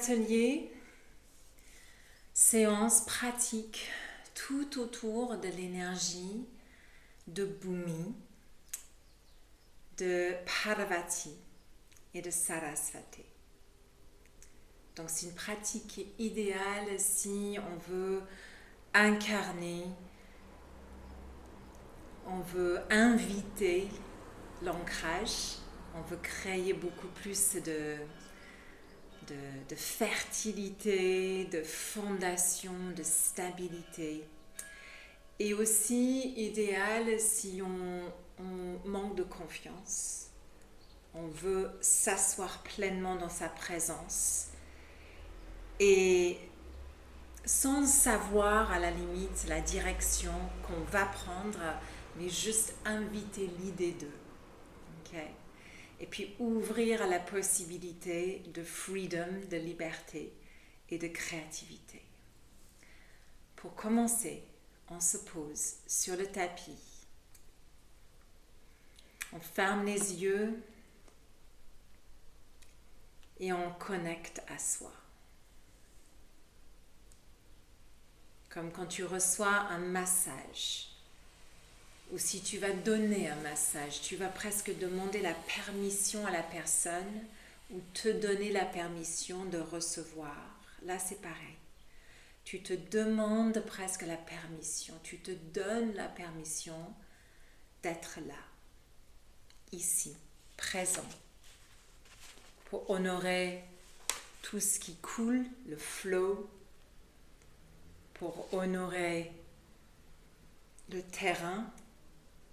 atelier, séance pratique tout autour de l'énergie de Bhumi, de Parvati et de Sarasvati. Donc c'est une pratique idéale si on veut incarner, on veut inviter l'ancrage, on veut créer beaucoup plus de fertilité, de fondation, de stabilité. Et aussi idéal si on manque de confiance, on veut s'asseoir pleinement dans sa présence et sans savoir à la limite la direction qu'on va prendre, mais juste inviter l'idée d'eux. Okay? Et puis ouvrir à la possibilité de freedom, de liberté et de créativité. Pour commencer, on se pose sur le tapis. On ferme les yeux et on connecte à soi. Comme quand tu reçois un massage, ou si tu vas donner un massage, tu vas presque demander la permission à la personne ou te donner la permission de recevoir. Là, c'est pareil. Tu te demandes presque la permission, tu te donnes la permission d'être là, ici, présent, pour honorer tout ce qui coule, le flow, pour honorer le terrain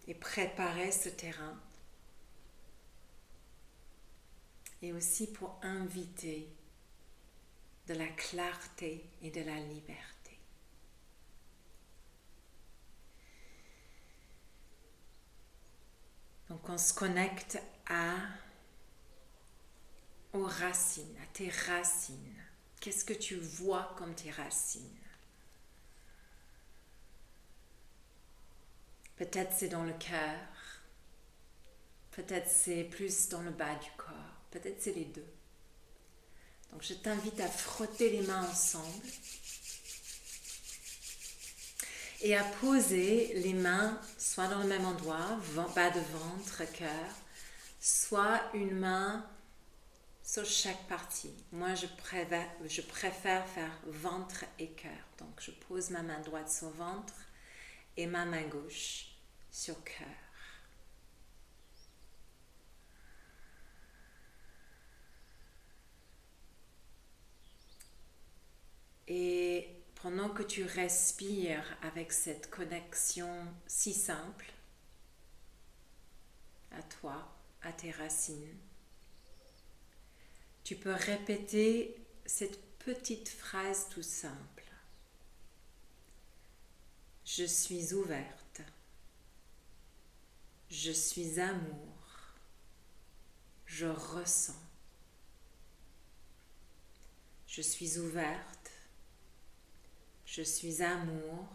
et préparer ce terrain, et aussi pour inviter de la clarté et de la liberté. Donc on se connecte aux racines, à tes racines. Qu'est-ce que tu vois comme tes racines? Peut-être c'est dans le cœur, peut-être c'est plus dans le bas du corps, peut-être c'est les deux. Donc je t'invite à frotter les mains ensemble et à poser les mains soit dans le même endroit, bas de ventre, cœur, soit une main sur chaque partie. Moi je préfère faire ventre et cœur. Donc je pose ma main droite sur ventre et ma main gauche sur cœur. Et pendant que tu respires avec cette connexion si simple à toi, à tes racines, tu peux répéter cette petite phrase tout simple. Je suis ouverte. Je suis amour. Je ressens. Je suis ouverte. Je suis amour.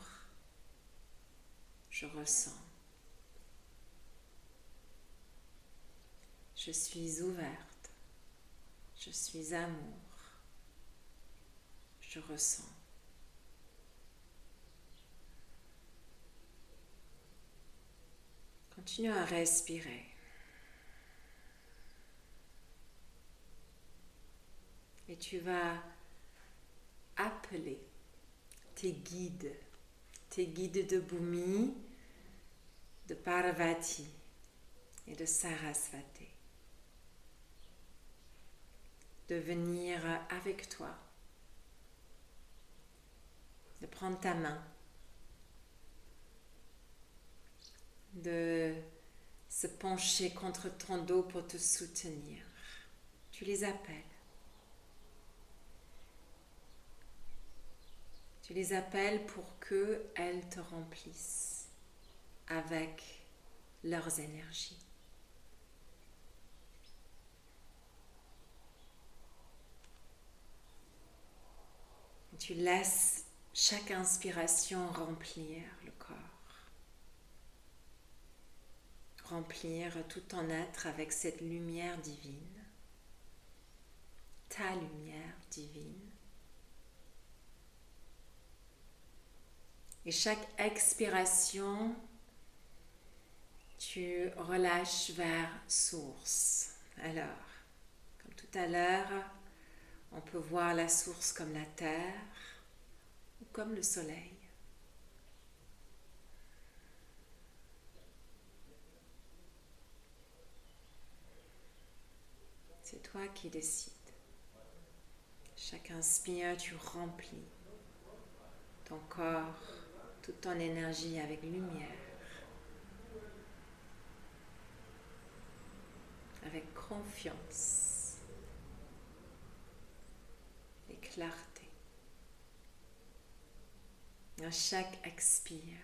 Je ressens. Je suis ouverte. Je suis amour. Je ressens. Continue à respirer. Et tu vas appeler tes guides de Bhumi, de Parvati et de Sarasvati, de venir avec toi, de prendre ta main, de se pencher contre ton dos pour te soutenir. Tu les appelles. Tu les appelles pour qu'elles te remplissent avec leurs énergies. Et tu laisses chaque inspiration remplir le corps. Remplir tout ton être avec cette lumière divine. Ta lumière, divine. Et chaque expiration, tu relâches vers source. Alors, comme tout à l'heure, on peut voir la source comme la terre ou comme le soleil. C'est toi qui décides. Chaque inspire, tu remplis ton corps, toute ton énergie avec lumière, avec confiance et clarté. À chaque expire,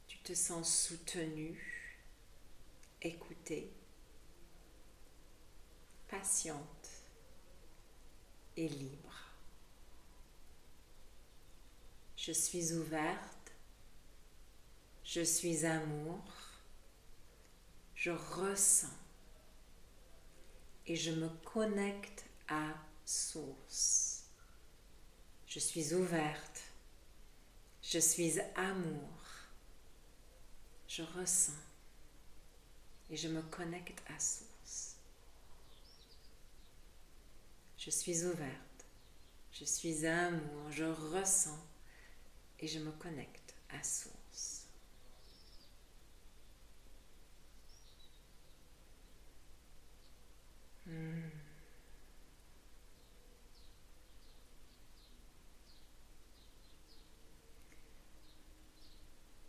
tu te sens soutenu, écouté, patiente et libre. Je suis ouverte, je suis amour, je ressens et je me connecte à source. Je suis ouverte, je suis amour, je ressens et je me connecte à source. Je suis ouverte, je suis amour, je ressens et je me connecte à source.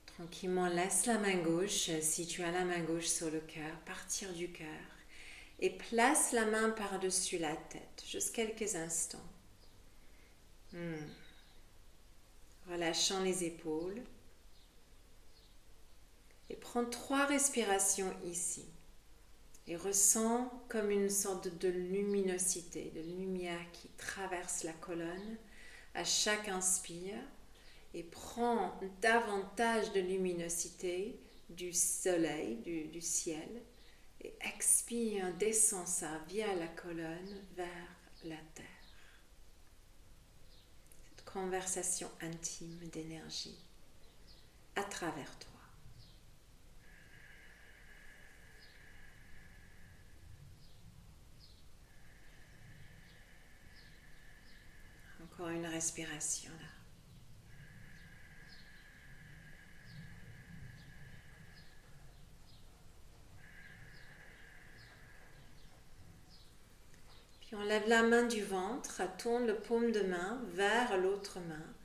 Tranquillement, laisse la main gauche, si tu as la main gauche sur le cœur, partir du cœur et place la main par-dessus la tête, juste quelques instants. Relâchant les épaules et prends 3 respirations ici et ressens comme une sorte de luminosité, de lumière qui traverse la colonne à chaque inspire. Et prends davantage de luminosité du soleil, du ciel, et expire, descends ça via la colonne vers la terre. Cette conversation intime d'énergie à travers toi. Encore une respiration là. On lève la main du ventre, tourne le paume de main vers l'autre main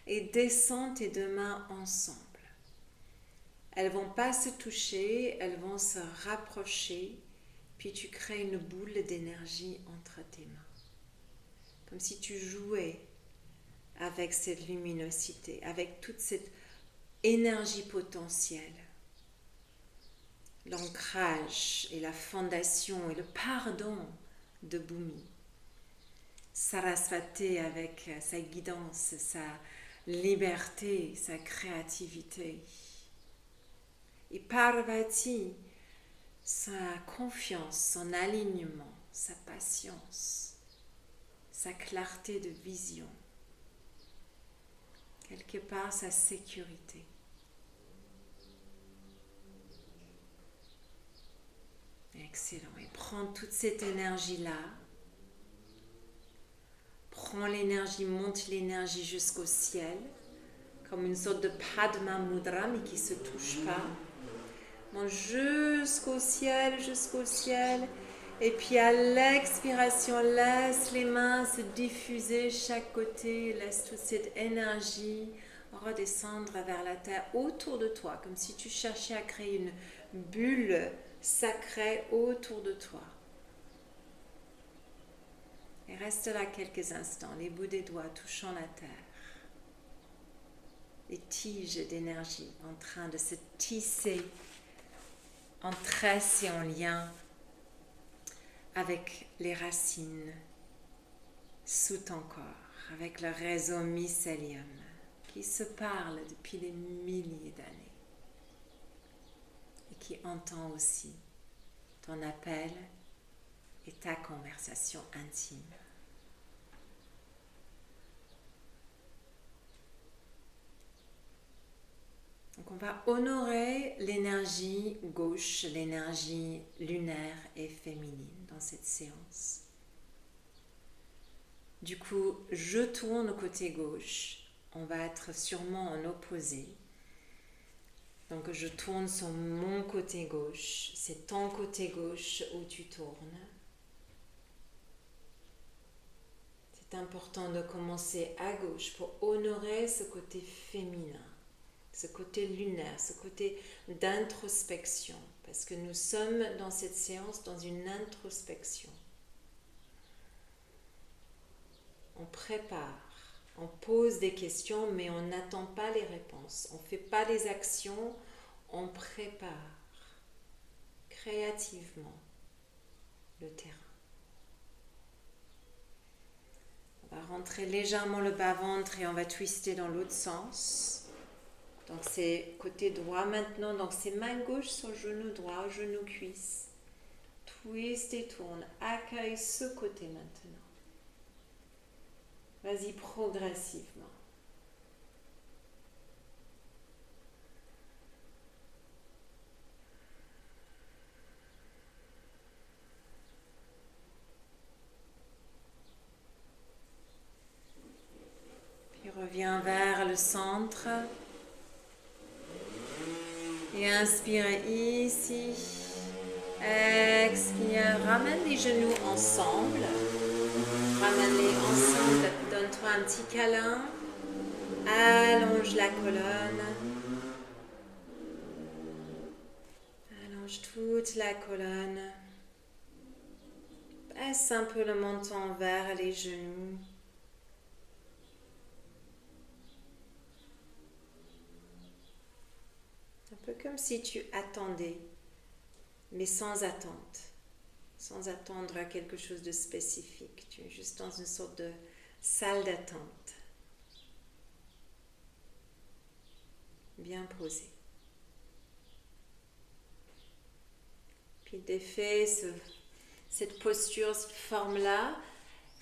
et descend tes 2 mains ensemble. Elles ne vont pas se toucher, elles vont se rapprocher, puis tu crées une boule d'énergie entre tes mains. Comme si tu jouais avec cette luminosité, avec toute cette énergie potentielle. L'ancrage et la fondation et le pardon de Bhumi. Sarasvati avec sa guidance, sa liberté, sa créativité. Et Parvati, sa confiance, son alignement, sa patience, sa clarté de vision. Quelque part sa sécurité. Excellent. Et prends toute cette énergie-là. Prends l'énergie, monte l'énergie jusqu'au ciel, comme une sorte de Padma Mudra, mais qui ne se touche pas. Monte jusqu'au ciel, Et puis à l'expiration, laisse les mains se diffuser chaque côté. Laisse toute cette énergie redescendre vers la terre autour de toi, comme si tu cherchais à créer une bulle sacrée autour de toi. Et reste là quelques instants, les bouts des doigts touchant la terre. Les tiges d'énergie en train de se tisser en tresse et en lien avec les racines sous ton corps, avec le réseau mycélium qui se parle depuis des milliers d'années et qui entend aussi ton appel et ta conversation intime. Donc on va honorer l'énergie gauche, l'énergie lunaire et féminine dans cette séance. Du coup, je tourne au côté gauche. On va être sûrement en opposé. Donc je tourne sur mon côté gauche. C'est ton côté gauche où tu tournes. C'est important de commencer à gauche pour honorer ce côté féminin, ce côté lunaire, ce côté d'introspection. Parce que nous sommes dans cette séance dans une introspection. On prépare, on pose des questions, mais on n'attend pas les réponses. On ne fait pas les actions, on prépare créativement le terrain. On va rentrer légèrement le bas-ventre et on va twister dans l'autre sens. Donc c'est côté droit maintenant, donc c'est main gauche sur genou droit, genou cuisse. Twist et tourne, accueille ce côté maintenant. Vas-y progressivement. Puis reviens vers le centre. Et inspire ici. Expire. Ramène les genoux ensemble. Ramène-les ensemble. Donne-toi un petit câlin. Allonge la colonne. Allonge toute la colonne. Passe un peu le menton vers les genoux. Un peu comme si tu attendais, mais sans attente. Sans attendre à quelque chose de spécifique. Tu es juste dans une sorte de salle d'attente. Bien posé. Puis défais cette posture, cette forme-là,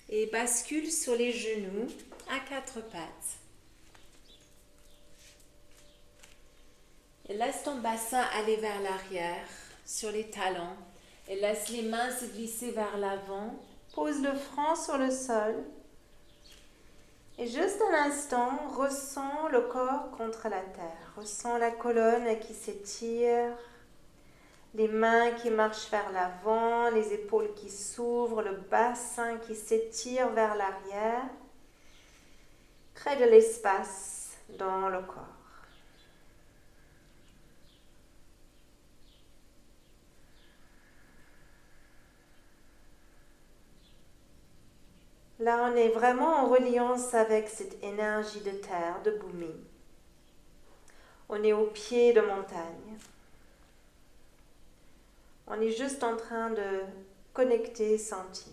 et bascule sur les genoux à quatre pattes. Et laisse ton bassin aller vers l'arrière, sur les talons. Et laisse les mains se glisser vers l'avant. Pose le front sur le sol. Et juste un instant, ressens le corps contre la terre. Ressens la colonne qui s'étire. Les mains qui marchent vers l'avant, les épaules qui s'ouvrent, le bassin qui s'étire vers l'arrière. Crée de l'espace dans le corps. Là, on est vraiment en reliance avec cette énergie de terre, de Bhumi. On est au pied de montagne. On est juste en train de connecter, sentir.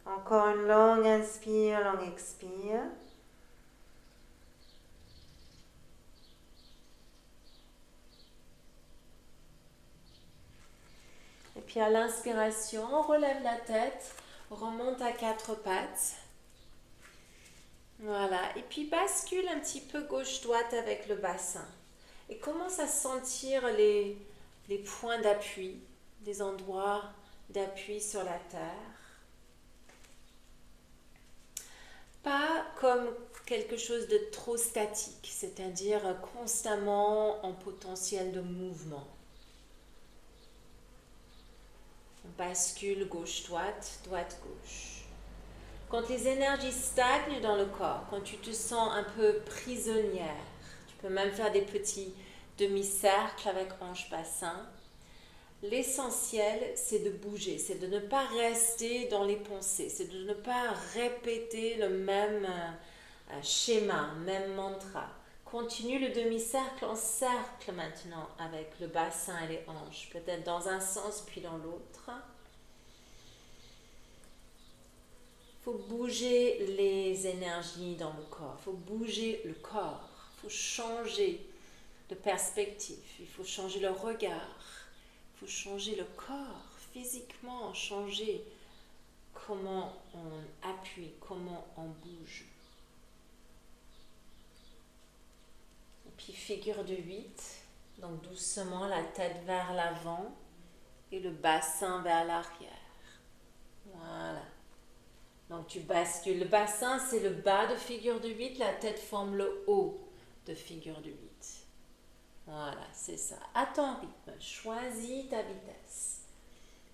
Encore une longue inspire, longue expire. Et puis à l'inspiration, on relève la tête, remonte à quatre pattes. Voilà, et puis bascule un petit peu gauche-droite avec le bassin. Et commence à sentir les points d'appui, des endroits d'appui sur la terre. Pas comme quelque chose de trop statique, c'est-à-dire constamment en potentiel de mouvement. On bascule gauche-droite, droite-gauche. Quand les énergies stagnent dans le corps, quand tu te sens un peu prisonnière, tu peux même faire des petits demi-cercles avec hanche-bassin. L'essentiel, c'est de bouger, c'est de ne pas rester dans les pensées, c'est de ne pas répéter le même schéma, même mantra. Continue le demi-cercle en cercle maintenant avec le bassin et les hanches, peut-être dans un sens puis dans l'autre. Il faut bouger les énergies dans le corps, il faut bouger le corps, il faut changer de perspective. Il faut changer le regard. Il faut changer le corps, physiquement, changer comment on appuie, comment on bouge. Et puis figure de 8, donc doucement la tête vers l'avant et le bassin vers l'arrière. Voilà. Donc tu bascules. Le bassin, c'est le bas de figure de 8, la tête forme le haut de figure de 8. Voilà, c'est ça. À ton rythme, choisis ta vitesse.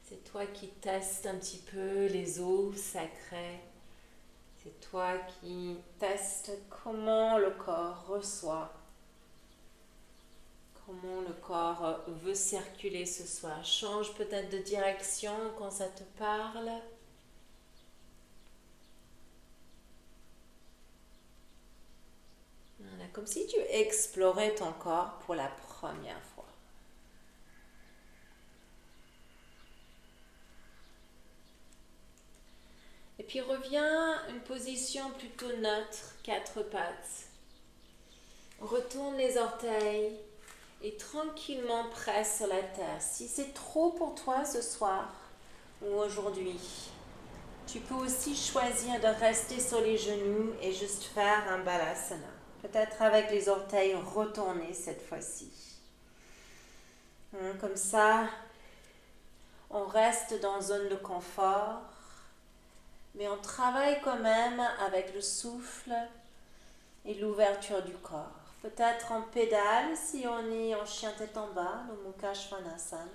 C'est toi qui testes un petit peu les eaux sacrées. C'est toi qui testes comment le corps reçoit, comment le corps veut circuler ce soir. Change peut-être de direction quand ça te parle. Voilà, comme si tu explorais ton corps pour la première fois. Et puis reviens à une position plutôt neutre, 4 pattes. Retourne les orteils et tranquillement presse sur la terre. Si c'est trop pour toi ce soir ou aujourd'hui, tu peux aussi choisir de rester sur les genoux et juste faire un balasana. Peut-être avec les orteils retournés cette fois-ci. Comme ça, on reste dans une zone de confort, mais on travaille quand même avec le souffle et l'ouverture du corps. Peut-être en pédale si on est en chien tête en bas, le Mukha Svanasana.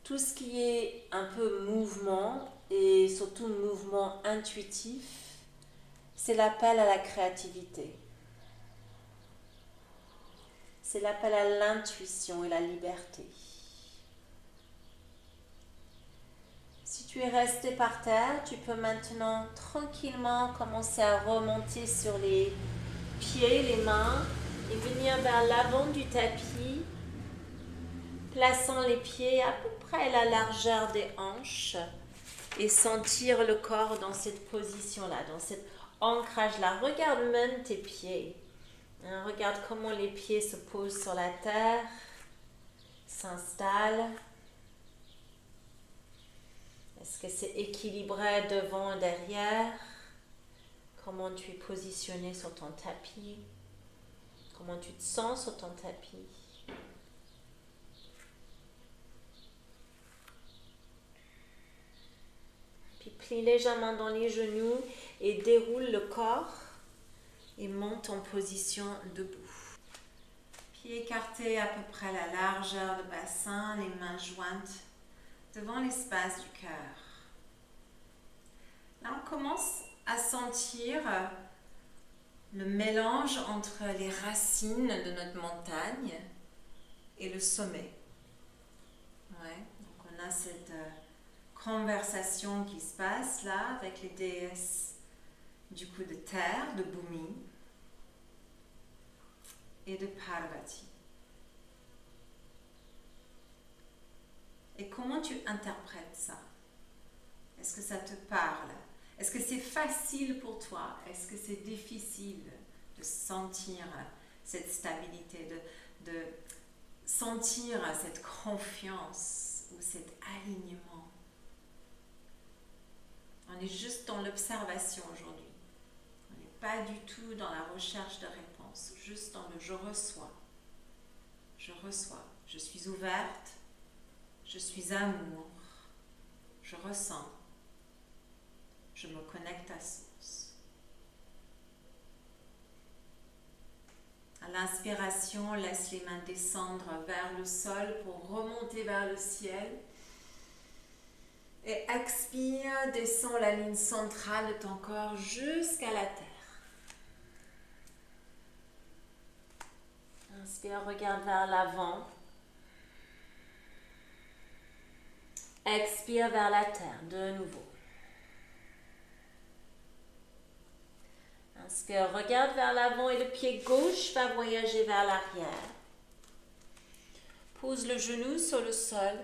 Tout ce qui est un peu mouvement et surtout mouvement intuitif, c'est l'appel à la créativité. C'est l'appel à l'intuition et la liberté. Si tu es resté par terre, tu peux maintenant tranquillement commencer à remonter sur les pieds, les mains et venir vers l'avant du tapis, plaçant les pieds à peu près à la largeur des hanches et sentir le corps dans cette position-là, dans cet ancrage-là. Regarde même tes pieds. Regarde comment les pieds se posent sur la terre, s'installent. Est-ce que c'est équilibré devant et derrière? Comment tu es positionné sur ton tapis? Comment tu te sens sur ton tapis? Puis plie légèrement dans les genoux et déroule le corps et monte en position debout. Pieds écartés à peu près à la largeur du bassin, les mains jointes devant l'espace du cœur. Là, on commence à sentir le mélange entre les racines de notre montagne et le sommet. Ouais, donc on a cette conversation qui se passe là avec les déesses du coup de terre, de Bhumi et de Parvati. Et comment tu interprètes ça? Est-ce que ça te parle? Est-ce que c'est facile pour toi? Est-ce que c'est difficile de sentir cette stabilité, de sentir cette confiance ou cet alignement? On est juste dans l'observation aujourd'hui. On n'est pas du tout dans la recherche de réponse, juste dans le je reçois. Je reçois. Je suis ouverte. Je suis amour. Je ressens. Je me connecte à source. À l'inspiration, laisse les mains descendre vers le sol pour remonter vers le ciel. Et expire, descends la ligne centrale de ton corps jusqu'à la terre. Inspire, regarde vers l'avant. Expire vers la terre, de nouveau. Inspire, regarde vers l'avant et le pied gauche va voyager vers l'arrière. Pose le genou sur le sol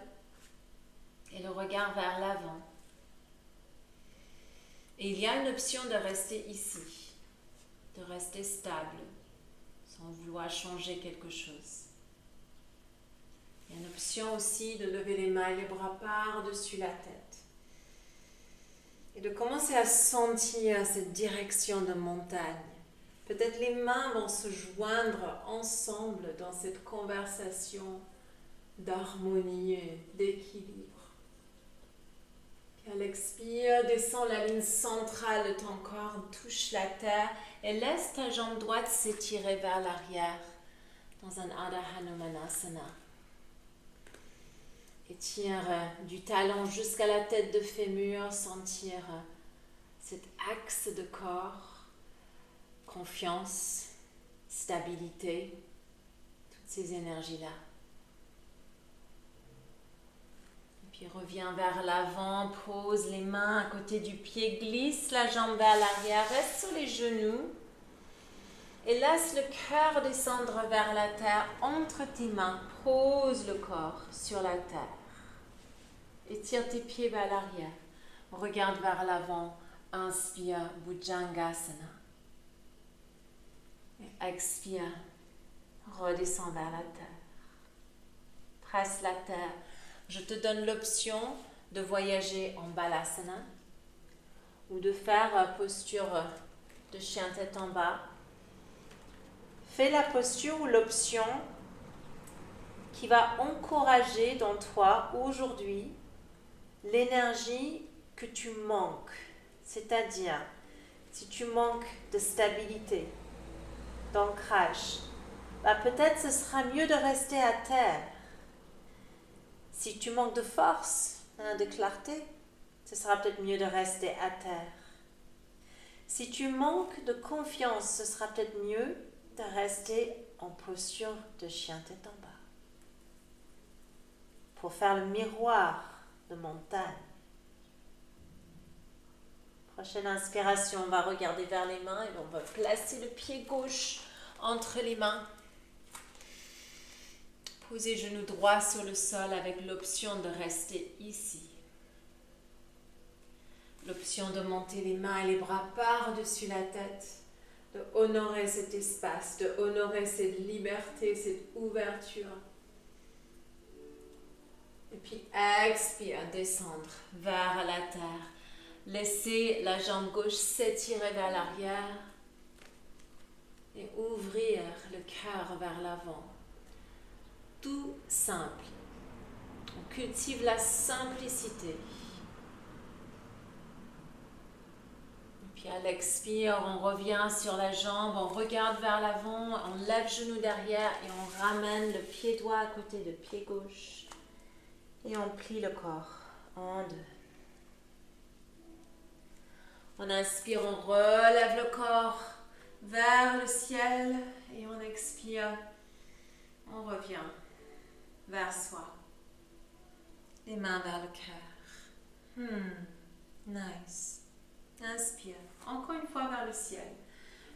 et le regard vers l'avant. Et il y a une option de rester ici, de rester stable, sans vouloir changer quelque chose. Il y a une option aussi de lever les mains et les bras par-dessus la tête. Et de commencer à sentir cette direction de montagne. Peut-être les mains vont se joindre ensemble dans cette conversation d'harmonie et d'équilibre. Puis à l'expire, descends la ligne centrale de ton corps, touche la terre et laisse ta jambe droite s'étirer vers l'arrière dans un Ardha Hanumanasana. Étire du talon jusqu'à la tête de fémur, sentir cet axe de corps, confiance, stabilité, toutes ces énergies-là. Et puis reviens vers l'avant, pose les mains à côté du pied, glisse la jambe vers l'arrière, reste sur les genoux et laisse le cœur descendre vers la terre entre tes mains. Pose le corps sur la terre. Étire tes pieds vers l'arrière. Regarde vers l'avant. Inspire, Bhujangasana. Et expire, redescends vers la terre. Presse la terre. Je te donne l'option de voyager en Balasana ou de faire posture de chien tête en bas. Fais la posture ou l'option qui va encourager dans toi aujourd'hui l'énergie que tu manques. C'est-à-dire, si tu manques de stabilité, d'ancrage, peut-être ce sera mieux de rester à terre. Si tu manques de force, de clarté, ce sera peut-être mieux de rester à terre. Si tu manques de confiance, ce sera peut-être mieux de rester en posture de chien tête en bas. Pour faire le miroir de montagne. Prochaine inspiration, on va regarder vers les mains et on va placer le pied gauche entre les mains. Posez genou droit sur le sol avec l'option de rester ici. L'option de monter les mains et les bras par-dessus la tête, de honorer cet espace, de honorer cette liberté, cette ouverture. Et puis expire, descendre vers la terre. Laissez la jambe gauche s'étirer vers l'arrière et ouvrir le cœur vers l'avant. Tout simple. On cultive la simplicité. Et puis à l'expire, on revient sur la jambe, on regarde vers l'avant, on lève genou derrière et on ramène le pied droit à côté de pied gauche. Et on plie le corps en deux. On inspire, on relève le corps vers le ciel et on expire, on revient vers soi. Les mains vers le cœur. Nice. Inspire, encore une fois vers le ciel.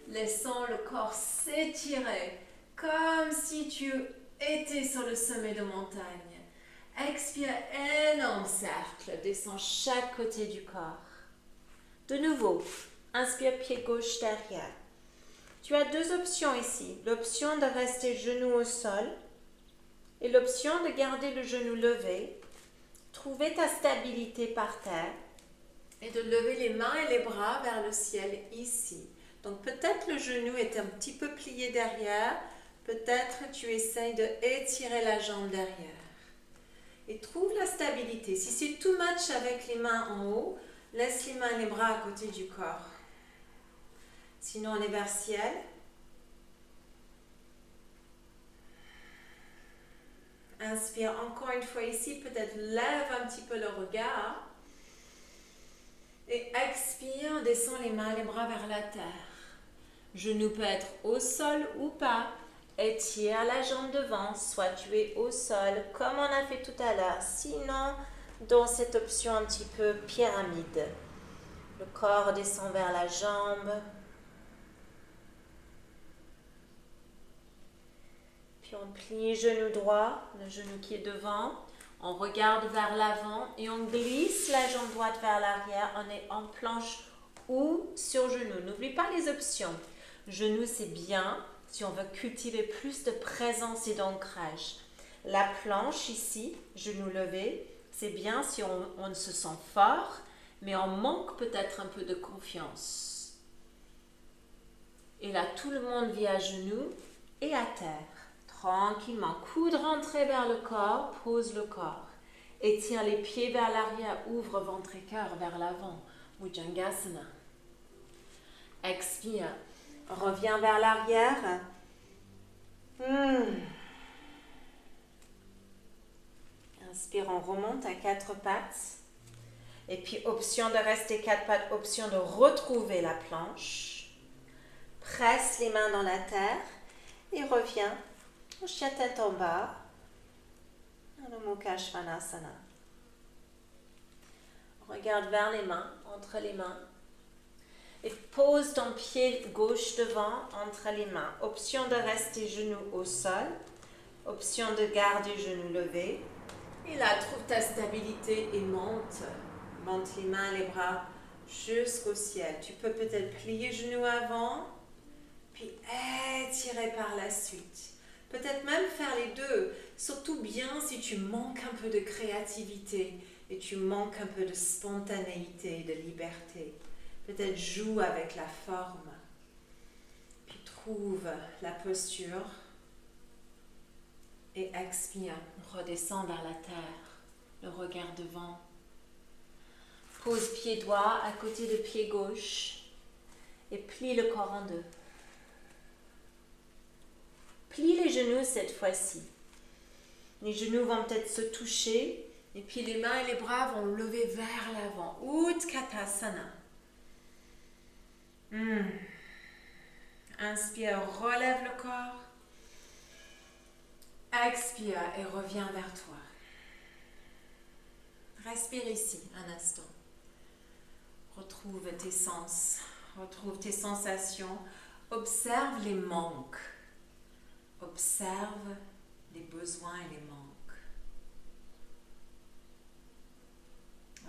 Laissons le corps s'étirer comme si tu étais sur le sommet de montagne. Expire, énorme cercle, descend chaque côté du corps. De nouveau, inspire pied gauche derrière. Tu as deux options ici. L'option de rester genou au sol et l'option de garder le genou levé. Trouver ta stabilité par terre et de lever les mains et les bras vers le ciel ici. Donc peut-être le genou est un petit peu plié derrière. Peut-être tu essayes de étirer la jambe derrière. Et trouve la stabilité. Si c'est too much avec les mains en haut, laisse les mains et les bras à côté du corps. Sinon, on est vers ciel. Inspire encore une fois ici. Peut-être lève un petit peu le regard. Et expire, descends les mains et les bras vers la terre. Genou peut être au sol ou pas. Étire la jambe devant, soit tu es au sol, comme on a fait tout à l'heure. Sinon, dans cette option un petit peu pyramide. Le corps descend vers la jambe. Puis on plie genou droit, le genou qui est devant. On regarde vers l'avant et on glisse la jambe droite vers l'arrière. On est en planche ou sur genou. N'oublie pas les options. Genou, c'est bien. si on veut cultiver plus de présence et d'ancrage. La planche ici, genou levé, c'est bien si on se sent fort, mais on manque peut-être un peu de confiance. Et là, tout le monde vit à genoux et à terre. Tranquillement, coude rentré vers le corps, pose le corps. Étire les pieds vers l'arrière, ouvre ventre et cœur vers l'avant. Bhujangasana. Expire. Reviens vers l'arrière. Inspire, on remonte à 4 pattes. Et puis, option de rester 4 pattes, option de retrouver la planche. Presse les mains dans la terre et reviens au chien tête en bas. Dans le Mukha Svanasana. Regarde vers les mains, entre les mains. Et pose ton pied gauche devant, entre les mains. Option de rester genou au sol. Option de garder genou levé. Et là, trouve ta stabilité et monte. Monte les mains, les bras jusqu'au ciel. Tu peux peut-être plier genou avant, puis étirer par la suite. Peut-être même faire les deux. Surtout bien si tu manques un peu de créativité et tu manques un peu de spontanéité, de liberté. Peut-être joue avec la forme. Puis trouve la posture. Et expire. Redescends vers la terre, le regard devant. Pose pied droit à côté de pied gauche et plie le corps en deux. Plie les genoux cette fois-ci. Les genoux vont peut-être se toucher et puis les mains et les bras vont lever vers l'avant. Utkatasana. Inspire, relève le corps. Expire et reviens vers toi. Respire ici un instant. Retrouve tes sens, retrouve tes sensations. Observe les manques. Observe les besoins et les manques.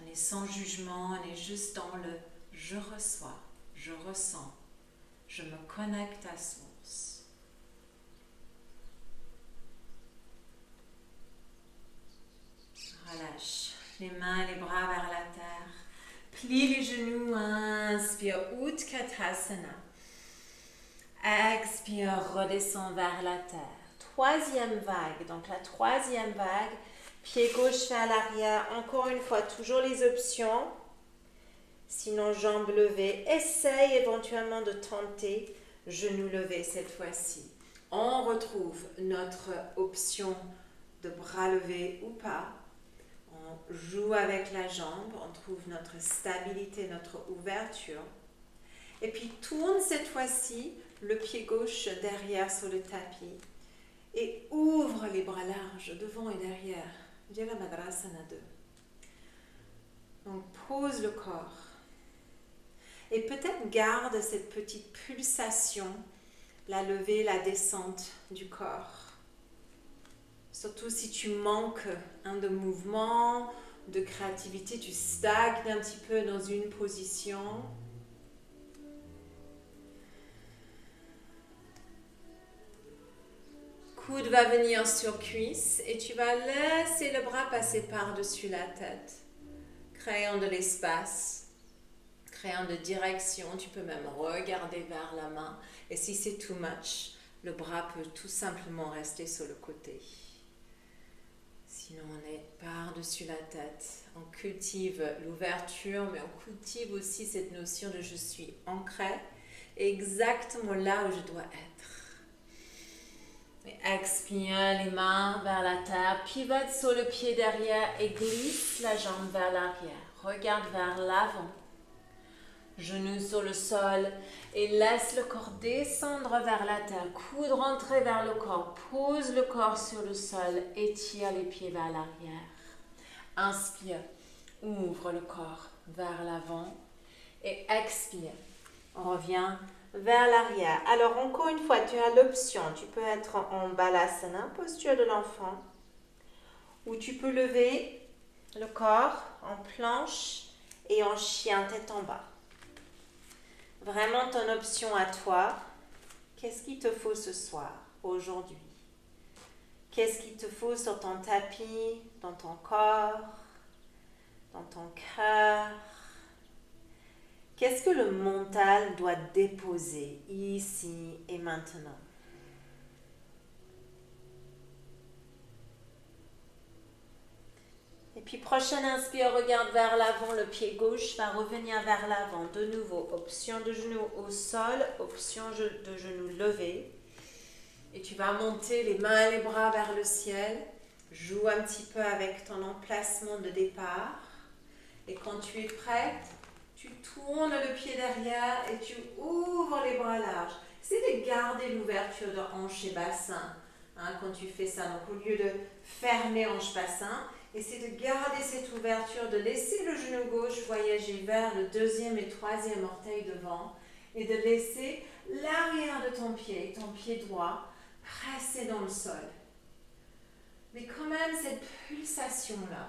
On est sans jugement, on est juste dans le je reçois, je ressens, je me connecte à source. Relâche les mains, les bras vers la terre. Plie les genoux, inspire, Utkatasana. Expire, redescends vers la terre. Troisième vague, donc la troisième vague, pied gauche vers l'arrière, encore une fois, toujours les options. Sinon, jambes levées, essaye éventuellement de tenter genou levé cette fois-ci. On retrouve notre option de bras levés ou pas. On joue avec la jambe, on trouve notre stabilité, notre ouverture. Et puis tourne cette fois-ci le pied gauche derrière sur le tapis et ouvre les bras larges devant et derrière. Virabhadrasana 2. Donc pose le corps. Et peut-être garde cette petite pulsation, la levée, la descente du corps. Surtout si tu manques de mouvement, de créativité, tu stagnes un petit peu dans une position. Coude va venir sur cuisse et tu vas laisser le bras passer par-dessus la tête, créant de l'espace, créant de direction. Tu peux même regarder vers la main. Et si c'est too much, le bras peut tout simplement rester sur le côté. Sinon, on est par-dessus la tête. On cultive l'ouverture, mais on cultive aussi cette notion de je suis ancré exactement là où je dois être. Et expire les mains vers la terre, pivote sur le pied derrière et glisse la jambe vers l'arrière. Regarde vers l'avant. Genoux sur le sol et laisse le corps descendre vers la terre. Coude rentrer vers le corps. Pose le corps sur le sol. Étire les pieds vers l'arrière. Inspire. Ouvre le corps vers l'avant. Et expire. On revient vers l'arrière. Alors encore une fois, tu as l'option. Tu peux être en balasana, posture de l'enfant. Ou tu peux lever le corps en planche et en chien tête en bas. Vraiment ton option à toi, Qu'est-ce qu'il te faut ce soir, aujourd'hui? Qu'est-ce qu'il te faut sur ton tapis, dans ton corps, dans ton cœur? Qu'est-ce que le mental doit déposer ici et maintenant? Et puis prochaine inspire, regarde vers l'avant, le pied gauche va revenir vers l'avant. De nouveau, option de genou au sol, option de genou levé. Et tu vas monter les mains et les bras vers le ciel. Joue un petit peu avec ton emplacement de départ. Et quand tu es prête, tu tournes le pied derrière et tu ouvres les bras larges. C'est de garder l'ouverture de hanche et bassin quand tu fais ça. Donc au lieu de fermer hanche-bassin, essaie de garder cette ouverture, de laisser le genou gauche voyager vers le deuxième et troisième orteil devant et de laisser l'arrière de ton pied droit, presser dans le sol. Mais quand même cette pulsation-là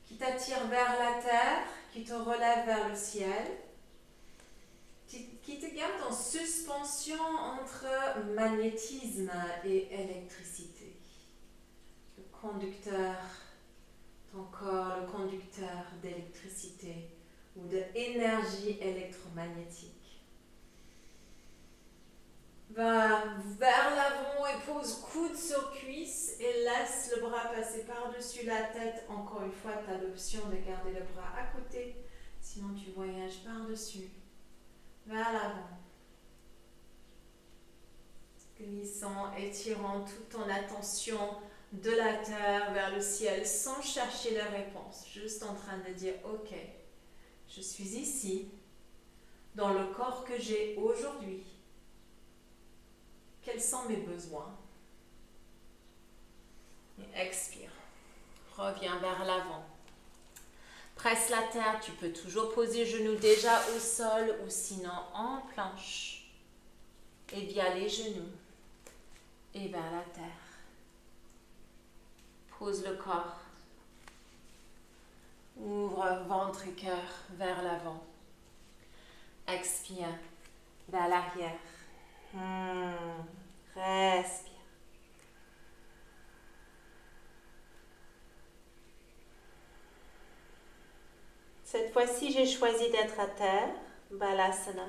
qui t'attire vers la terre, qui te relève vers le ciel, qui te garde en suspension entre magnétisme et électricité. Le conducteur, ton corps, le conducteur d'électricité ou d'énergie électromagnétique. Va vers l'avant et pose coude sur cuisse et laisse le bras passer par-dessus la tête. Encore une fois, tu as l'option de garder le bras à côté, sinon tu voyages par-dessus, vers l'avant. Glissant, étirant toute ton attention de la terre vers le ciel sans chercher la réponse, juste en train de dire ok, je suis ici, dans le corps que j'ai aujourd'hui. Quels sont mes besoins? Et expire. Reviens vers l'avant. Presse la terre. Tu peux toujours poser genoux déjà au sol ou sinon en planche. Et via les genoux. Et vers la terre. Pose le corps. Ouvre ventre et cœur vers l'avant. Expire vers l'arrière. Respire. Cette fois-ci, j'ai choisi d'être à terre, Balasana.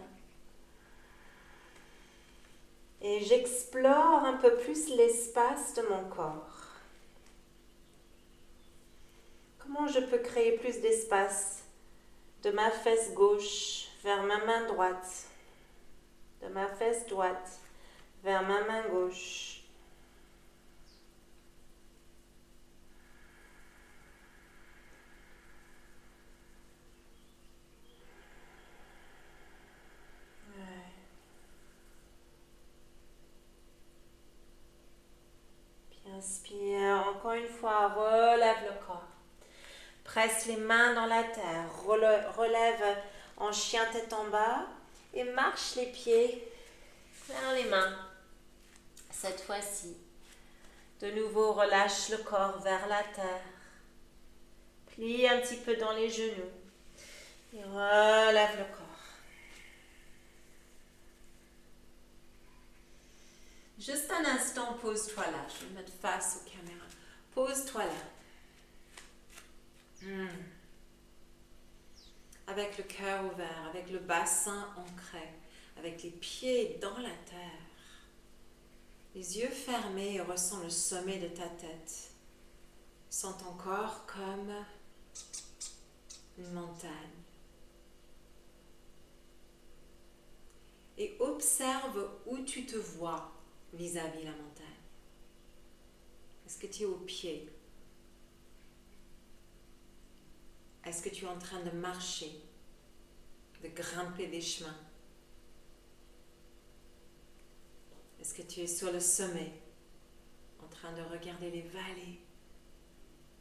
Et j'explore un peu plus l'espace de mon corps. Comment je peux créer plus d'espace de ma fesse gauche vers ma main droite, de ma fesse droite vers ma main gauche. Puis inspire, encore une fois, relève le corps. Presse les mains dans la terre, relève en chien tête en bas et marche les pieds vers les mains. Cette fois-ci, de nouveau relâche le corps vers la terre. Plie un petit peu dans les genoux et relève le corps. Juste un instant, pose-toi là. Je vais mettre face aux caméras. Pose-toi là. Avec le cœur ouvert, avec le bassin ancré, avec les pieds dans la terre. Les yeux fermés et ressens le sommet de ta tête. Sens ton corps comme une montagne. Et observe où tu te vois vis-à-vis la montagne. Est-ce que tu es au pied? Est-ce que tu es en train de marcher, de grimper des chemins? Est-ce que tu es sur le sommet, en train de regarder les vallées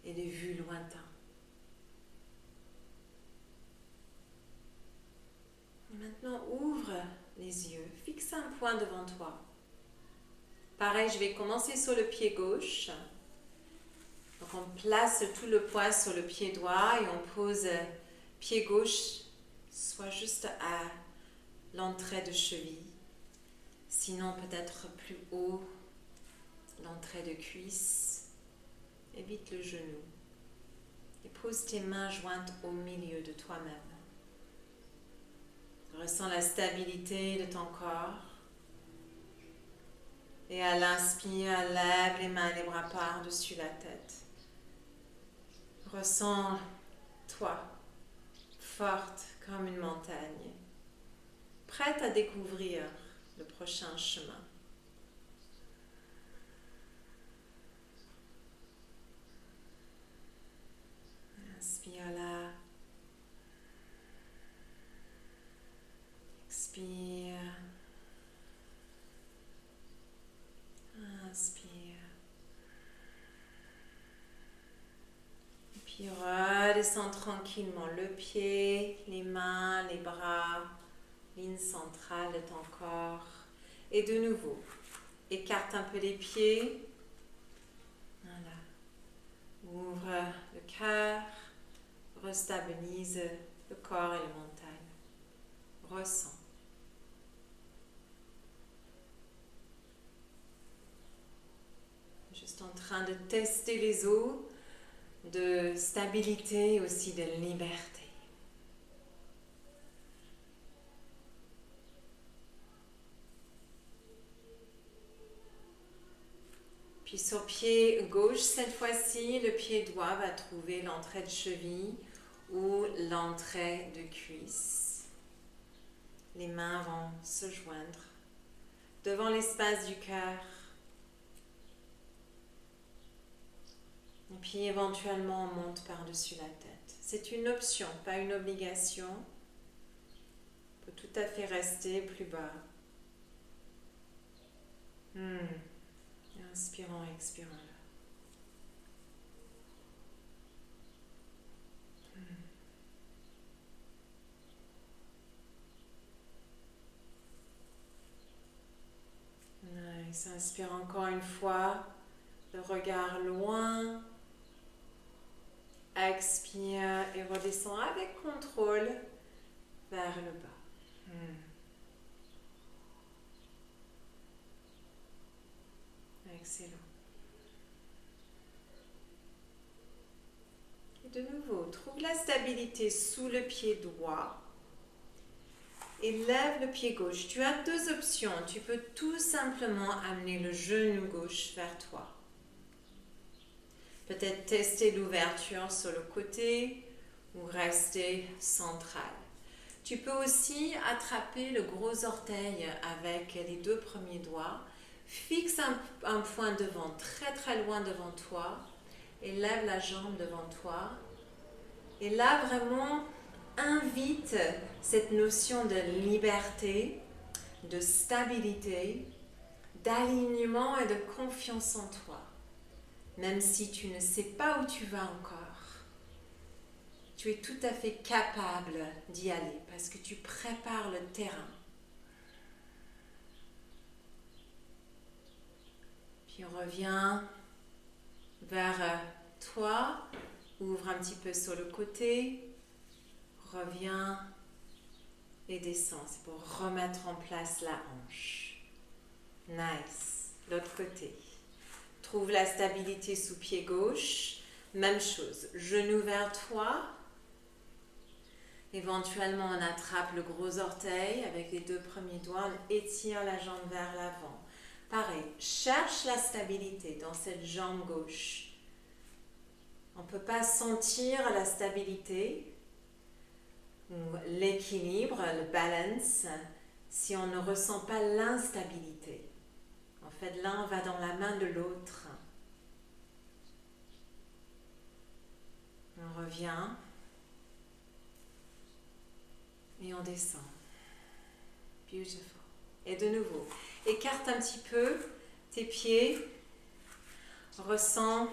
et les vues lointaines? Et maintenant, ouvre les yeux, fixe un point devant toi. Pareil, je vais commencer sur le pied gauche. Donc on place tout le poids sur le pied droit et on pose pied gauche, soit juste à l'entrée de cheville. Sinon, peut-être plus haut, l'entrée de cuisse. Évite le genou. Et pose tes mains jointes au milieu de toi-même. Ressens la stabilité de ton corps. Et à l'inspire, lève les mains et les bras par-dessus la tête. Ressens-toi forte comme une montagne, prête à découvrir le prochain chemin. Inspire là. Expire. Inspire. Et puis redescends tranquillement le pied, les mains, les bras, ligne centrale de ton corps. Et de nouveau, écarte un peu les pieds. Voilà. Ouvre le cœur. Restabilise le corps et le mental. Ressens. Juste en train de tester les eaux de stabilité et aussi de liberté. Puis sur pied gauche, cette fois-ci, le pied droit va trouver l'entrée de cheville ou l'entrée de cuisse. Les mains vont se joindre devant l'espace du cœur. Et puis éventuellement, on monte par-dessus la tête. C'est une option, pas une obligation. On peut tout à fait rester plus bas. Inspirons, expirons là. Nice. Inspire encore une fois. Le regard loin. Expire et redescend avec contrôle vers le bas. Excellent. Et de nouveau, trouve la stabilité sous le pied droit et lève le pied gauche. Tu as deux options. Tu peux tout simplement amener le genou gauche vers toi. Peut-être tester l'ouverture sur le côté ou rester central. Tu peux aussi attraper le gros orteil avec les deux premiers doigts. Fixe un point devant, très très loin devant toi. Et lève la jambe devant toi. Et là, vraiment, invite cette notion de liberté, de stabilité, d'alignement et de confiance en toi. Même si tu ne sais pas où tu vas encore, tu es tout à fait capable d'y aller parce que tu prépares le terrain. Puis on revient vers toi, ouvre un petit peu sur le côté, reviens et descends. C'est pour remettre en place la hanche. Nice. L'autre côté. Trouve la stabilité sous pied gauche. Même chose. Genou vers toi. Éventuellement, on attrape le gros orteil avec les deux premiers doigts. On étire la jambe vers l'avant. Pareil. Cherche la stabilité dans cette jambe gauche. On ne peut pas sentir la stabilité ou l'équilibre, le balance, si on ne ressent pas l'instabilité. En fait, l'un va dans la main de l'autre. On revient et on descend. Beautiful. Et de nouveau, écarte un petit peu tes pieds, ressens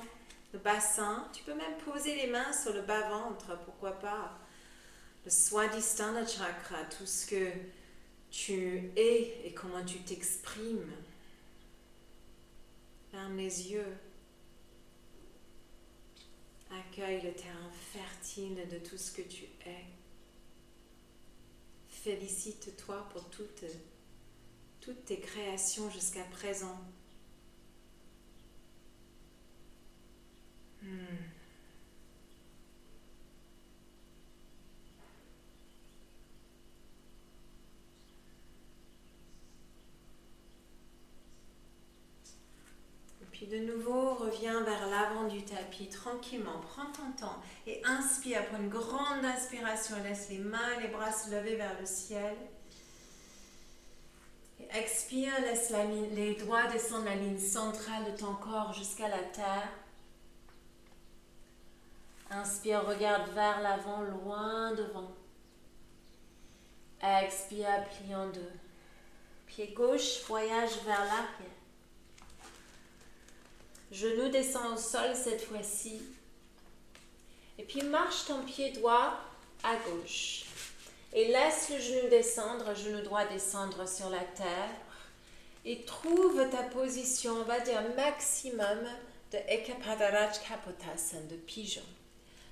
le bassin. Tu peux même poser les mains sur le bas-ventre, pourquoi pas. Le Swadhisthana chakra, tout ce que tu es et comment tu t'exprimes. Ferme les yeux. Accueille le terrain fertile de tout ce que tu es. Félicite-toi pour toutes toutes tes créations jusqu'à présent. Puis de nouveau, reviens vers l'avant du tapis tranquillement, prends ton temps et inspire, prends une grande inspiration, laisse les mains et les bras se lever vers le ciel. Et expire, laisse les doigts descendre la ligne centrale de ton corps jusqu'à la terre. Inspire, regarde vers l'avant, loin devant. Expire, plie en deux. Pied gauche, voyage vers l'arrière. Genou descend au sol cette fois-ci. Et puis marche ton pied droit à gauche. Et laisse le genou droit descendre sur la terre. Et trouve ta position, on va dire maximum de Ekapadarajkapotasana, de pigeon.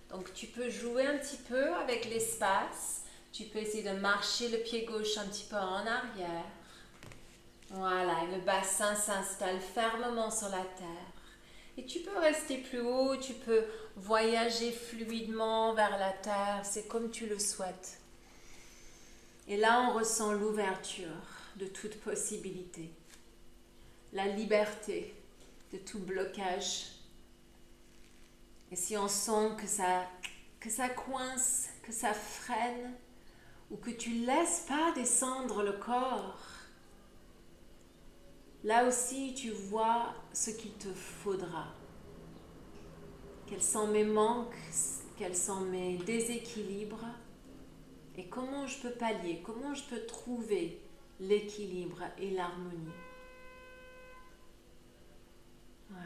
Donc tu peux jouer un petit peu avec l'espace. Tu peux essayer de marcher le pied gauche un petit peu en arrière. Voilà, et le bassin s'installe fermement sur la terre. Et tu peux rester plus haut, tu peux voyager fluidement vers la terre, c'est comme tu le souhaites. Et là, on ressent l'ouverture de toute possibilité, la liberté de tout blocage. Et si on sent que ça coince, que ça freine, ou que tu ne laisses pas descendre le corps, là aussi, tu vois ce qu'il te faudra. Quels sont mes manques, quels sont mes déséquilibres et comment je peux pallier, comment je peux trouver l'équilibre et l'harmonie. Ouais.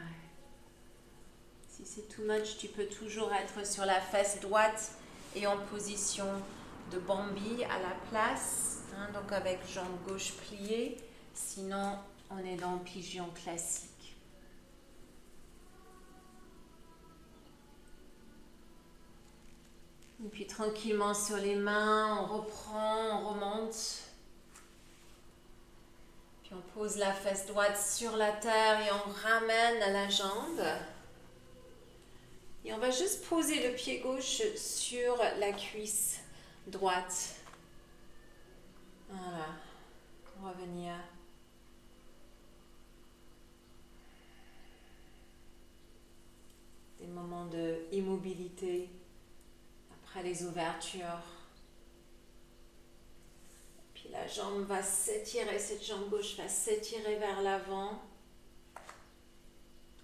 Si c'est too much, tu peux toujours être sur la fesse droite et en position de Bambi à la place, donc avec jambe gauche pliée. Sinon, on est dans pigeon classique. Et puis tranquillement sur les mains, on reprend, on remonte. Puis on pose la fesse droite sur la terre et on ramène à la jambe. Et on va juste poser le pied gauche sur la cuisse droite. Voilà. Revenir. Des moments d'immobilité après les ouvertures. Puis la jambe va s'étirer, cette jambe gauche va s'étirer vers l'avant.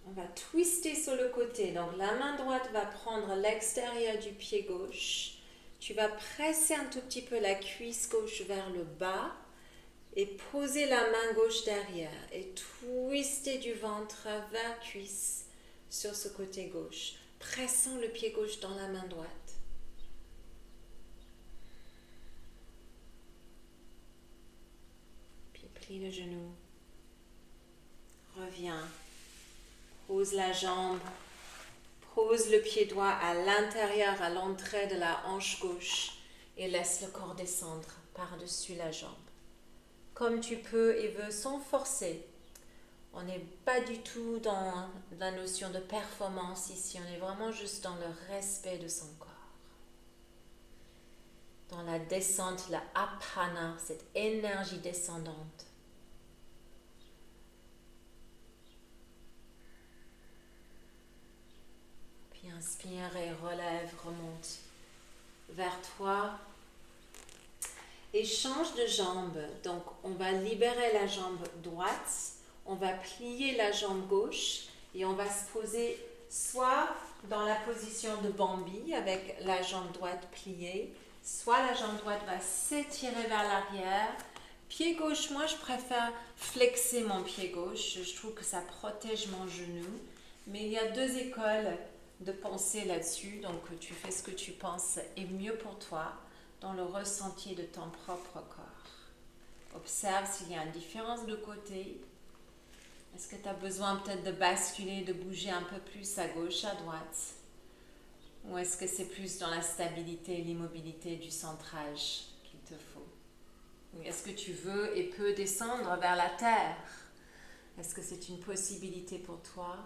On va twister sur le côté. Donc la main droite va prendre l'extérieur du pied gauche. Tu vas presser un tout petit peu la cuisse gauche vers le bas et poser la main gauche derrière et twister du ventre vers cuisse sur ce côté gauche, pressant le pied gauche dans la main droite. Puis plie le genou. Reviens. Pose la jambe. Pose le pied droit à l'intérieur, à l'entrée de la hanche gauche et laisse le corps descendre par-dessus la jambe. Comme tu peux et veux, sans forcer. On n'est pas du tout dans la notion de performance ici, on est vraiment juste dans le respect de son corps. Dans la descente, la apana, cette énergie descendante. Puis inspire et relève, remonte vers toi. Et change de jambe. Donc, on va libérer la jambe droite. On va plier la jambe gauche. Et on va se poser soit dans la position de Bambi avec la jambe droite pliée. Soit la jambe droite va s'étirer vers l'arrière. Pied gauche, moi je préfère flexer mon pied gauche. Je trouve que ça protège mon genou. Mais il y a deux écoles de pensée là-dessus. Donc, tu fais ce que tu penses est mieux pour toi, dans le ressenti de ton propre corps. Observe s'il y a une différence de côté. Est-ce que tu as besoin peut-être de basculer, de bouger un peu plus à gauche, à droite? Ou est-ce que c'est plus dans la stabilité et l'immobilité du centrage qu'il te faut? Est-ce que tu veux et peux descendre vers la terre? Est-ce que c'est une possibilité pour toi?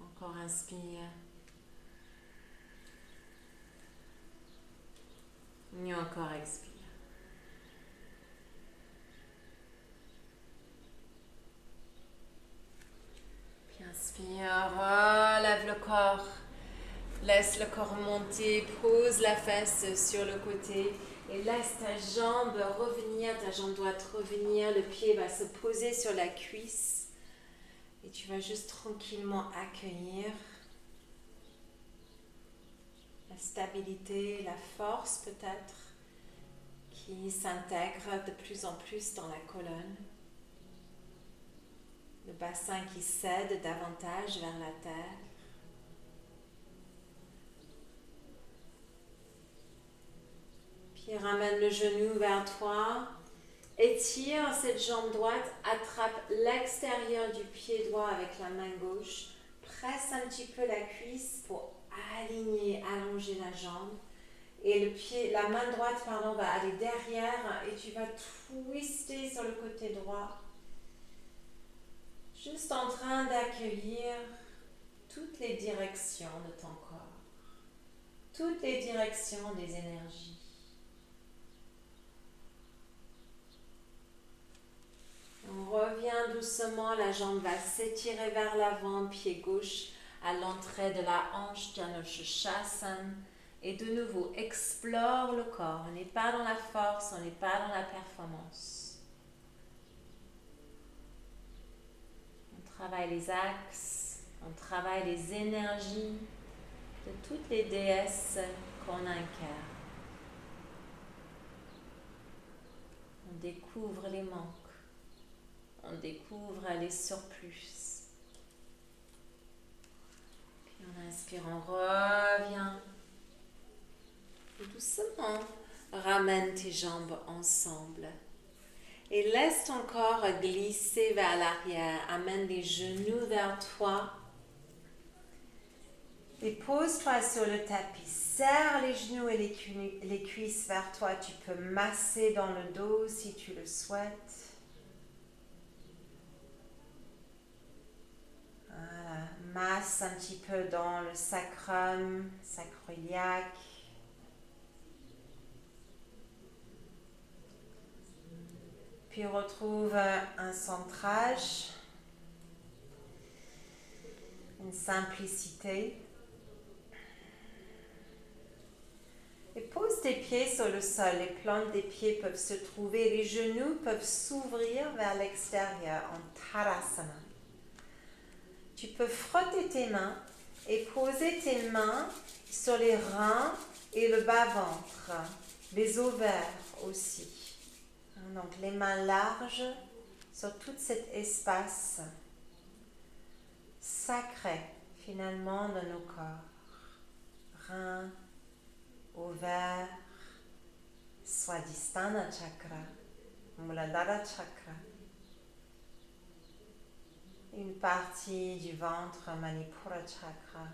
Encore inspire. Et encore expire. Puis inspire, relève le corps. Laisse le corps monter, pose la fesse sur le côté et laisse ta jambe revenir, ta jambe droite revenir. Le pied va se poser sur la cuisse et tu vas juste tranquillement accueillir la stabilité, la force peut-être qui s'intègre de plus en plus dans la colonne. Le bassin qui cède davantage vers la terre. Puis ramène le genou vers toi. Étire cette jambe droite, attrape l'extérieur du pied droit avec la main gauche. Presse un petit peu la cuisse pour aligner, allonger la jambe. Et la main droite va aller derrière et tu vas twister sur le côté droit. Juste en train d'accueillir toutes les directions de ton corps, toutes les directions des énergies. On revient doucement, la jambe va s'étirer vers l'avant, pied gauche à l'entrée de la hanche, Janushasana. Et de nouveau, explore le corps. On n'est pas dans la force, on n'est pas dans la performance. On travaille les axes, on travaille les énergies de toutes les déesses qu'on incarne. On découvre les manques. On découvre les surplus. Puis on inspire, on revient. Et doucement, ramène tes jambes ensemble. Et laisse ton corps glisser vers l'arrière. Amène les genoux vers toi. Et pose-toi sur le tapis. Serre les genoux et les cuisses vers toi. Tu peux masser dans le dos si tu le souhaites. Voilà. Masse un petit peu dans le sacrum, sacroiliaque. Puis retrouve un centrage, une simplicité. Et pose tes pieds sur le sol. Les plantes des pieds peuvent se trouver. Les genoux peuvent s'ouvrir vers l'extérieur en Tadasana. Tu peux frotter tes mains et poser tes mains sur les reins et le bas-ventre, les ovaires aussi. Donc les mains larges sur tout cet espace sacré finalement de nos corps. Reins, ovaires, Swadhisthana chakra, Muladhara chakra. Une partie du ventre, Manipura chakra.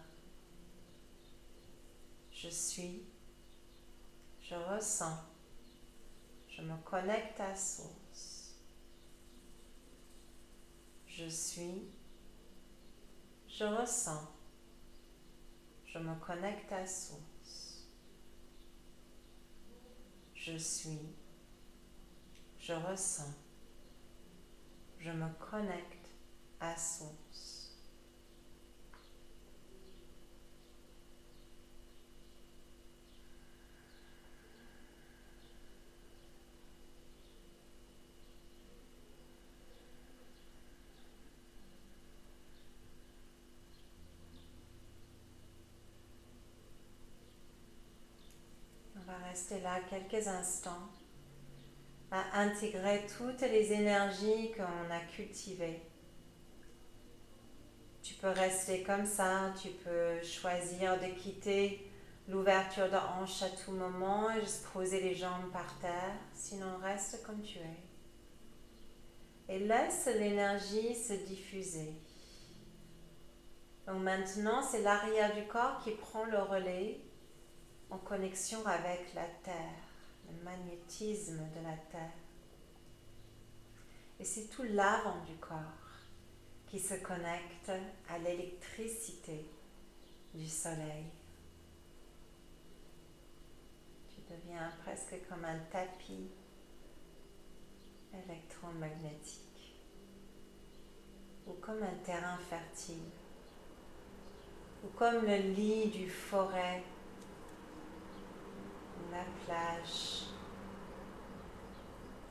Je suis, je ressens. Je me connecte à source. Je suis, je ressens. Je me connecte à source. Je suis, je ressens. Je me connecte à source. On va rester là quelques instants à intégrer toutes les énergies qu'on a cultivées. Tu peux rester comme ça, tu peux choisir de quitter l'ouverture de hanche à tout moment et juste poser les jambes par terre, sinon reste comme tu es. Et laisse l'énergie se diffuser. Donc maintenant, c'est l'arrière du corps qui prend le relais en connexion avec la Terre, le magnétisme de la Terre. Et c'est tout l'avant du corps qui se connecte à l'électricité du soleil. Tu deviens presque comme un tapis électromagnétique ou comme un terrain fertile ou comme le lit du forêt ou la plage.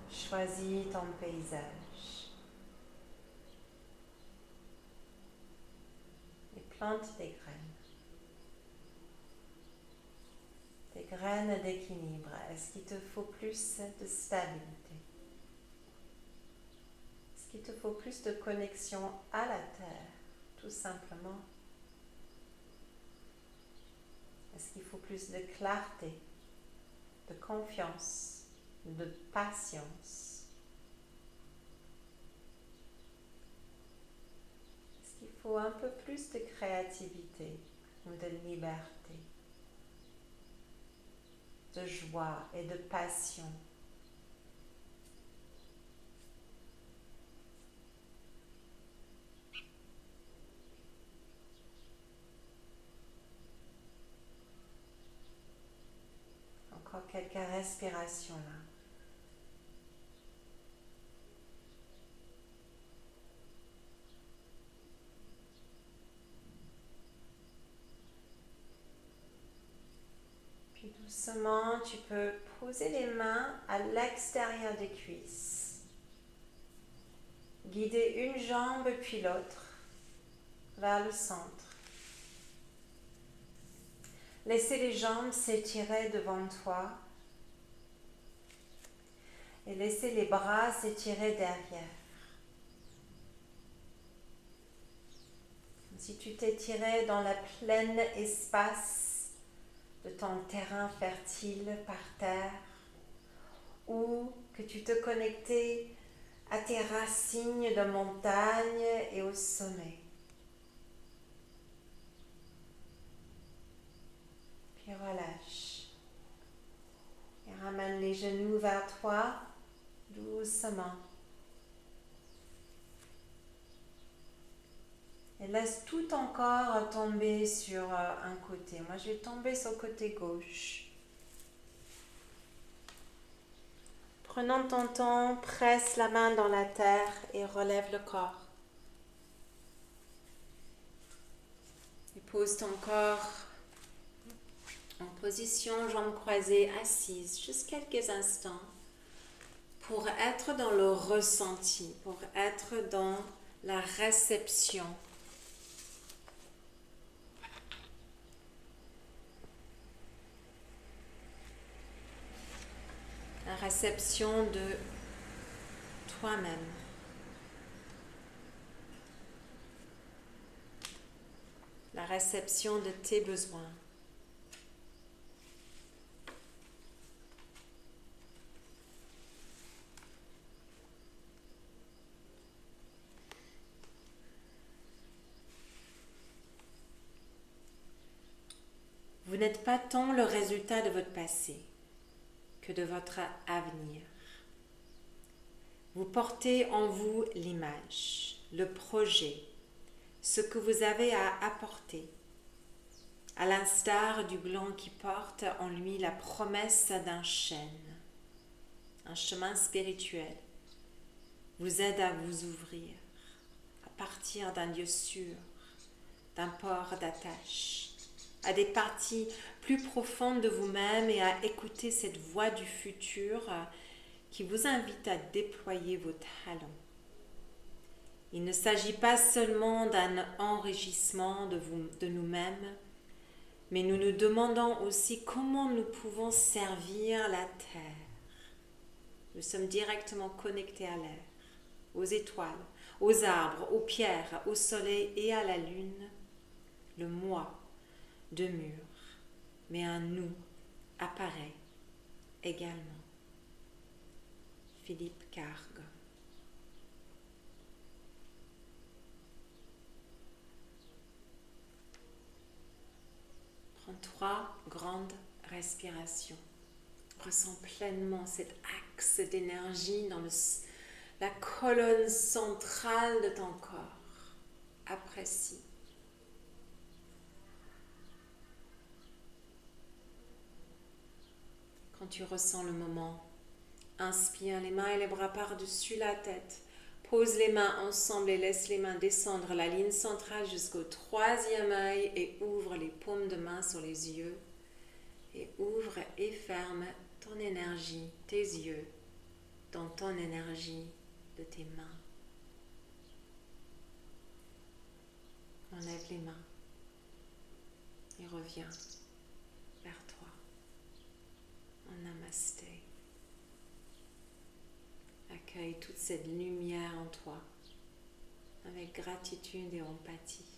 Choisis ton paysage et plante des graines d'équilibre. Est-ce qu'il te faut plus de stabilité? Est-ce qu'il te faut plus de connexion à la terre, tout simplement? Est-ce qu'il faut plus de clarté, de confiance, de patience? Est-ce qu'il faut un peu plus de créativité ou de liberté, de joie et de passion? Encore quelques respirations là. Puis doucement, tu peux poser les mains à l'extérieur des cuisses. Guider une jambe puis l'autre vers le centre. Laissez les jambes s'étirer devant toi et laissez les bras s'étirer derrière. Comme si tu t'étirais dans la pleine espace de ton terrain fertile par terre ou que tu te connectais à tes racines de montagne et au sommet. Puis relâche. Et ramène les genoux vers toi doucement. Et laisse tout ton corps tomber sur un côté. Moi, je vais tomber sur le côté gauche. Prenant ton temps, presse la main dans la terre et relève le corps. Et pose ton corps en position jambes croisées, assise, juste quelques instants pour être dans le ressenti, pour être dans la réception. La réception de toi-même. La réception de tes besoins. Vous n'êtes pas tant le résultat de votre passé que de votre avenir. Vous portez en vous l'image, le projet, ce que vous avez à apporter, à l'instar du gland qui porte en lui la promesse d'un chêne. Un chemin spirituel vous aide à vous ouvrir, à partir d'un lieu sûr, d'un port d'attache, à des parties plus profondes de vous-même et à écouter cette voix du futur qui vous invite à déployer vos talents. Il ne s'agit pas seulement d'un enrichissement de nous-mêmes, mais nous nous demandons aussi comment nous pouvons servir la Terre. Nous sommes directement connectés à l'air, aux étoiles, aux arbres, aux pierres, au soleil et à la lune. Le moi demeure, mais un nous apparaît également. Philippe Cargue. 3 grandes respirations. Ressens pleinement cet axe d'énergie dans la colonne centrale de ton corps. Apprécie. Quand tu ressens le moment, inspire les mains et les bras par-dessus la tête. Pose les mains ensemble et laisse les mains descendre la ligne centrale jusqu'au 3e œil et ouvre les paumes de main sur les yeux. Et ouvre et ferme ton énergie, tes yeux, dans ton énergie de tes mains. Enlève les mains et reviens vers toi. En namasté. Accueille toute cette lumière en toi avec gratitude et empathie.